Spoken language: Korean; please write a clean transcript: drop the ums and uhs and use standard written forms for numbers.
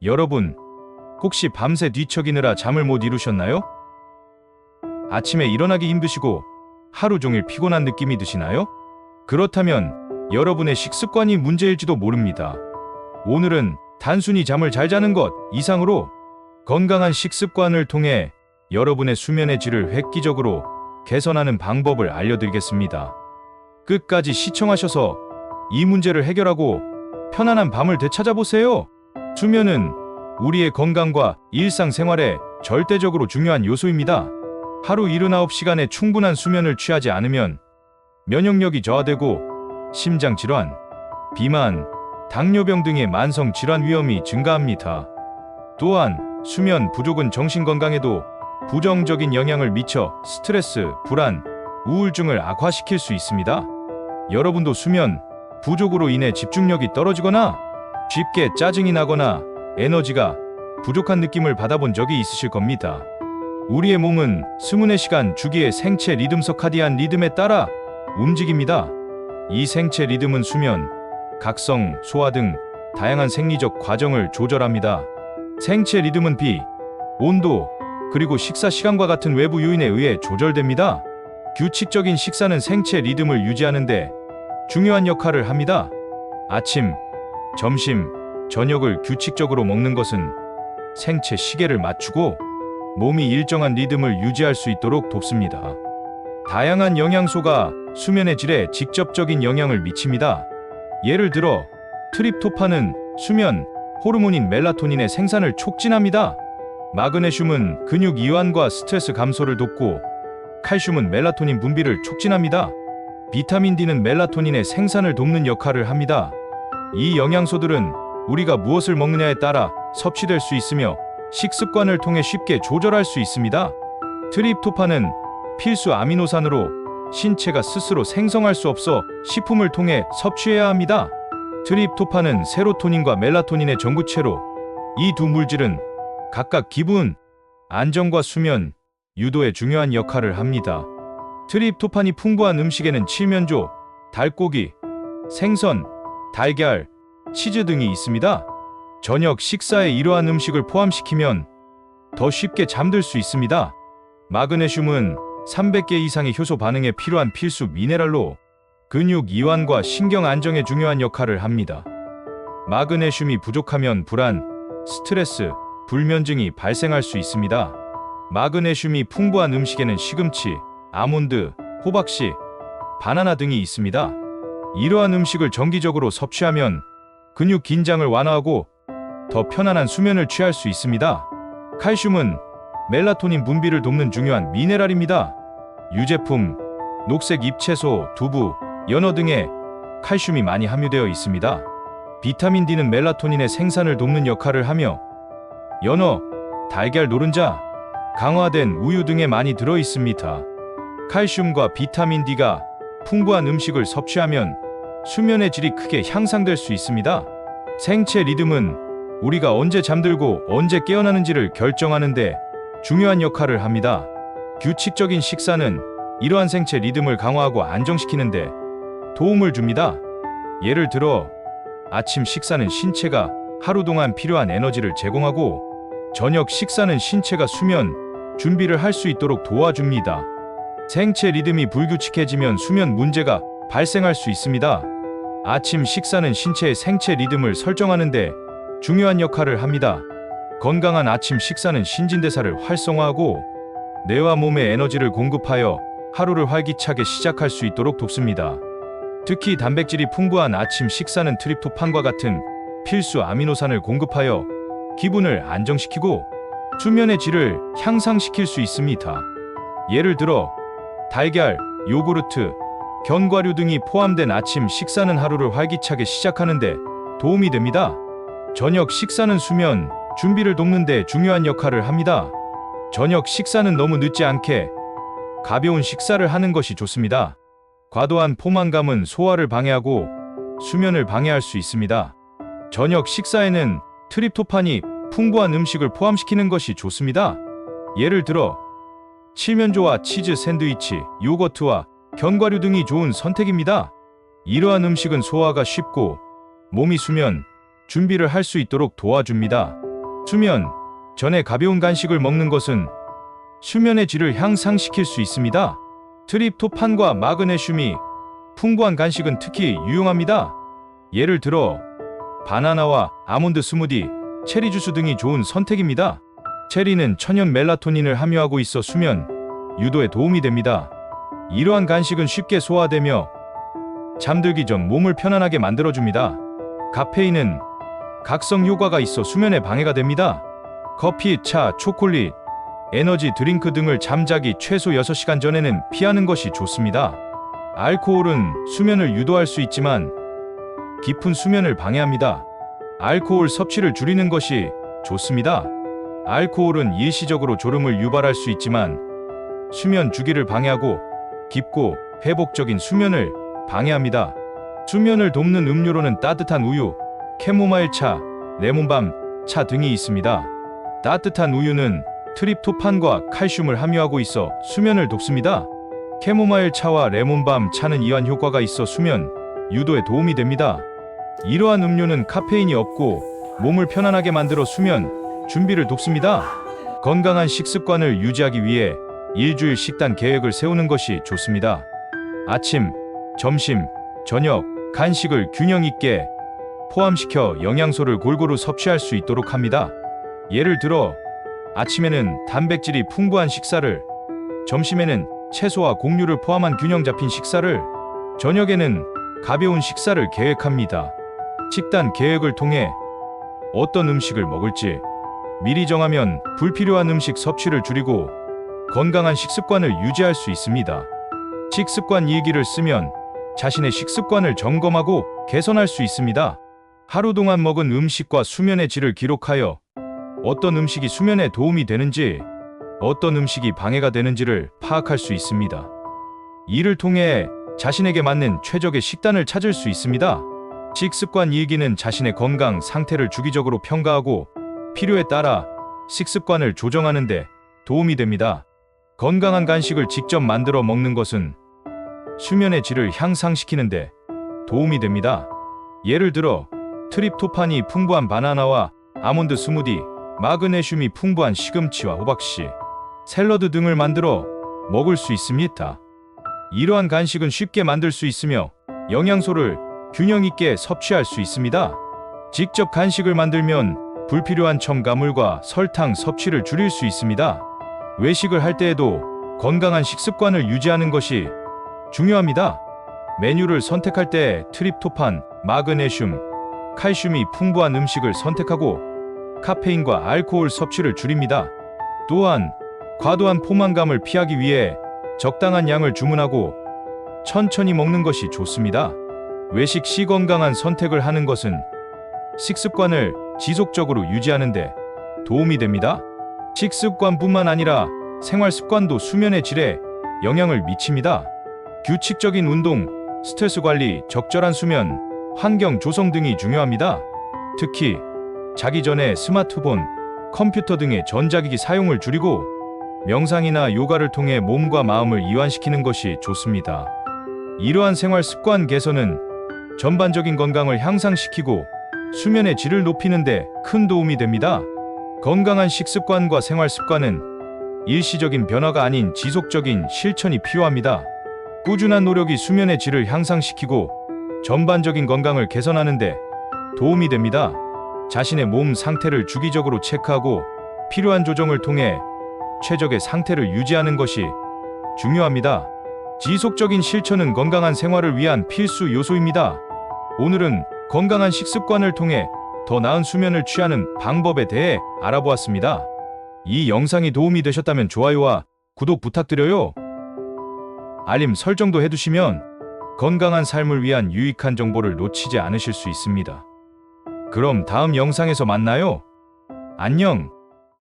여러분, 혹시 밤새 뒤척이느라 잠을 못 이루셨나요? 아침에 일어나기 힘드시고 하루 종일 피곤한 느낌이 드시나요? 그렇다면 여러분의 식습관이 문제일지도 모릅니다. 오늘은 단순히 잠을 잘 자는 것 이상으로 건강한 식습관을 통해 여러분의 수면의 질을 획기적으로 개선하는 방법을 알려드리겠습니다. 끝까지 시청하셔서 이 문제를 해결하고 편안한 밤을 되찾아보세요. 수면은 우리의 건강과 일상생활에 절대적으로 중요한 요소입니다. 하루 79시간의 충분한 수면을 취하지 않으면 면역력이 저하되고 심장질환, 비만, 당뇨병 등의 만성질환 위험이 증가합니다. 또한 수면 부족은 정신건강에도 부정적인 영향을 미쳐 스트레스, 불안, 우울증을 악화시킬 수 있습니다. 여러분도 수면 부족으로 인해 집중력이 떨어지거나 쉽게 짜증이 나거나 에너지가 부족한 느낌을 받아본 적이 있으실 겁니다. 우리의 몸은 24시간 주기의 생체 리듬 서카디안 리듬에 따라 움직입니다. 이 생체 리듬은 수면, 각성, 소화 등 다양한 생리적 과정을 조절합니다. 생체 리듬은 비, 온도, 그리고 식사 시간과 같은 외부 요인에 의해 조절됩니다. 규칙적인 식사는 생체 리듬을 유지하는 데 중요한 역할을 합니다. 아침, 점심, 저녁을 규칙적으로 먹는 것은 생체 시계를 맞추고 몸이 일정한 리듬을 유지할 수 있도록 돕습니다. 다양한 영양소가 수면의 질에 직접적인 영향을 미칩니다. 예를 들어 트립토판은 수면 호르몬인 멜라토닌의 생산을 촉진합니다. 마그네슘은 근육 이완과 스트레스 감소를 돕고 칼슘은 멜라토닌 분비를 촉진합니다. 비타민 D는 멜라토닌의 생산을 돕는 역할을 합니다. 이 영양소들은 우리가 무엇을 먹느냐에 따라 섭취될 수 있으며 식습관을 통해 쉽게 조절할 수 있습니다. 트립토판은 필수 아미노산으로 신체가 스스로 생성할 수 없어 식품을 통해 섭취해야 합니다. 트립토판은 세로토닌과 멜라토닌의 전구체로 이 두 물질은 각각 기분, 안정과 수면, 유도에 중요한 역할을 합니다. 트립토판이 풍부한 음식에는 칠면조, 닭고기, 생선, 달걀, 치즈 등이 있습니다. 저녁 식사에 이러한 음식을 포함시키면 더 쉽게 잠들 수 있습니다. 마그네슘은 300개 이상의 효소 반응에 필요한 필수 미네랄로 근육 이완과 신경 안정에 중요한 역할을 합니다. 마그네슘이 부족하면 불안, 스트레스, 불면증이 발생할 수 있습니다. 마그네슘이 풍부한 음식에는 시금치, 아몬드, 호박씨, 바나나 등이 있습니다. 이러한 음식을 정기적으로 섭취하면 근육 긴장을 완화하고 더 편안한 수면을 취할 수 있습니다. 칼슘은 멜라토닌 분비를 돕는 중요한 미네랄입니다. 유제품, 녹색 잎채소, 두부, 연어 등에 칼슘이 많이 함유되어 있습니다. 비타민 D는 멜라토닌의 생산을 돕는 역할을 하며 연어, 달걀 노른자, 강화된 우유 등에 많이 들어 있습니다. 칼슘과 비타민 D가 풍부한 음식을 섭취하면 수면의 질이 크게 향상될 수 있습니다. 생체 리듬은 우리가 언제 잠들고 언제 깨어나는지를 결정하는데 중요한 역할을 합니다. 규칙적인 식사는 이러한 생체 리듬을 강화하고 안정시키는데 도움을 줍니다. 예를 들어 아침 식사는 신체가 하루 동안 필요한 에너지를 제공하고 저녁 식사는 신체가 수면 준비를 할 수 있도록 도와줍니다. 생체 리듬이 불규칙해지면 수면 문제가 발생할 수 있습니다. 아침 식사는 신체의 생체 리듬을 설정하는데 중요한 역할을 합니다. 건강한 아침 식사는 신진대사를 활성화하고 뇌와 몸에 에너지를 공급하여 하루를 활기차게 시작할 수 있도록 돕습니다. 특히 단백질이 풍부한 아침 식사는 트립토판과 같은 필수 아미노산을 공급하여 기분을 안정시키고 수면의 질을 향상시킬 수 있습니다. 예를 들어 달걀, 요구르트, 견과류 등이 포함된 아침 식사는 하루를 활기차게 시작하는 데 도움이 됩니다. 저녁 식사는 수면 준비를 돕는 데 중요한 역할을 합니다. 저녁 식사는 너무 늦지 않게 가벼운 식사를 하는 것이 좋습니다. 과도한 포만감은 소화를 방해하고 수면을 방해할 수 있습니다. 저녁 식사에는 트립토판이 풍부한 음식을 포함시키는 것이 좋습니다. 예를 들어 칠면조와 치즈 샌드위치, 요거트와 견과류 등이 좋은 선택입니다. 이러한 음식은 소화가 쉽고 몸이 수면 준비를 할 수 있도록 도와줍니다. 수면 전에 가벼운 간식을 먹는 것은 수면의 질을 향상시킬 수 있습니다. 트립토판과 마그네슘이 풍부한 간식은 특히 유용합니다. 예를 들어 바나나와 아몬드 스무디, 체리 주스 등이 좋은 선택입니다. 체리는 천연 멜라토닌을 함유하고 있어 수면 유도에 도움이 됩니다. 이러한 간식은 쉽게 소화되며 잠들기 전 몸을 편안하게 만들어줍니다. 카페인은 각성 효과가 있어 수면에 방해가 됩니다. 커피, 차, 초콜릿, 에너지 드링크 등을 잠자기 최소 6시간 전에는 피하는 것이 좋습니다. 알코올은 수면을 유도할 수 있지만 깊은 수면을 방해합니다. 알코올 섭취를 줄이는 것이 좋습니다. 알코올은 일시적으로 졸음을 유발할 수 있지만 수면 주기를 방해하고 깊고 회복적인 수면을 방해합니다. 수면을 돕는 음료로는 따뜻한 우유, 캐모마일 차, 레몬밤 차 등이 있습니다. 따뜻한 우유는 트립토판과 칼슘을 함유하고 있어 수면을 돕습니다. 캐모마일 차와 레몬밤 차는 이완 효과가 있어 수면 유도에 도움이 됩니다. 이러한 음료는 카페인이 없고 몸을 편안하게 만들어 수면 준비를 돕습니다. 건강한 식습관을 유지하기 위해 일주일 식단 계획을 세우는 것이 좋습니다. 아침, 점심, 저녁, 간식을 균형 있게 포함시켜 영양소를 골고루 섭취할 수 있도록 합니다. 예를 들어 아침에는 단백질이 풍부한 식사를, 점심에는 채소와 곡류를 포함한 균형 잡힌 식사를, 저녁에는 가벼운 식사를 계획합니다. 식단 계획을 통해 어떤 음식을 먹을지 미리 정하면 불필요한 음식 섭취를 줄이고 건강한 식습관을 유지할 수 있습니다. 식습관 일기를 쓰면 자신의 식습관을 점검하고 개선할 수 있습니다. 하루 동안 먹은 음식과 수면의 질을 기록하여 어떤 음식이 수면에 도움이 되는지, 어떤 음식이 방해가 되는지를 파악할 수 있습니다. 이를 통해 자신에게 맞는 최적의 식단을 찾을 수 있습니다. 식습관 일기는 자신의 건강 상태를 주기적으로 평가하고 필요에 따라 식습관을 조정하는 데 도움이 됩니다. 건강한 간식을 직접 만들어 먹는 것은 수면의 질을 향상시키는 데 도움이 됩니다. 예를 들어 트립토판이 풍부한 바나나와 아몬드 스무디, 마그네슘이 풍부한 시금치와 호박씨, 샐러드 등을 만들어 먹을 수 있습니다. 이러한 간식은 쉽게 만들 수 있으며 영양소를 균형 있게 섭취할 수 있습니다. 직접 간식을 만들면 불필요한 첨가물과 설탕 섭취를 줄일 수 있습니다. 외식을 할 때에도 건강한 식습관을 유지하는 것이 중요합니다. 메뉴를 선택할 때 트립토판, 마그네슘, 칼슘이 풍부한 음식을 선택하고 카페인과 알코올 섭취를 줄입니다. 또한 과도한 포만감을 피하기 위해 적당한 양을 주문하고 천천히 먹는 것이 좋습니다. 외식 시 건강한 선택을 하는 것은 식습관을 지속적으로 유지하는 데 도움이 됩니다. 식습관뿐만 아니라 생활 습관도 수면의 질에 영향을 미칩니다. 규칙적인 운동, 스트레스 관리, 적절한 수면, 환경 조성 등이 중요합니다. 특히 자기 전에 스마트폰, 컴퓨터 등의 전자기기 사용을 줄이고 명상이나 요가를 통해 몸과 마음을 이완시키는 것이 좋습니다. 이러한 생활 습관 개선은 전반적인 건강을 향상시키고 수면의 질을 높이는 데 큰 도움이 됩니다. 건강한 식습관과 생활 습관은 일시적인 변화가 아닌 지속적인 실천이 필요합니다. 꾸준한 노력이 수면의 질을 향상시키고 전반적인 건강을 개선하는 데 도움이 됩니다. 자신의 몸 상태를 주기적으로 체크하고 필요한 조정을 통해 최적의 상태를 유지하는 것이 중요합니다. 지속적인 실천은 건강한 생활을 위한 필수 요소입니다. 오늘은 건강한 식습관을 통해 더 나은 수면을 취하는 방법에 대해 알아보았습니다. 이 영상이 도움이 되셨다면 좋아요와 구독 부탁드려요. 알림 설정도 해두시면 건강한 삶을 위한 유익한 정보를 놓치지 않으실 수 있습니다. 그럼 다음 영상에서 만나요. 안녕.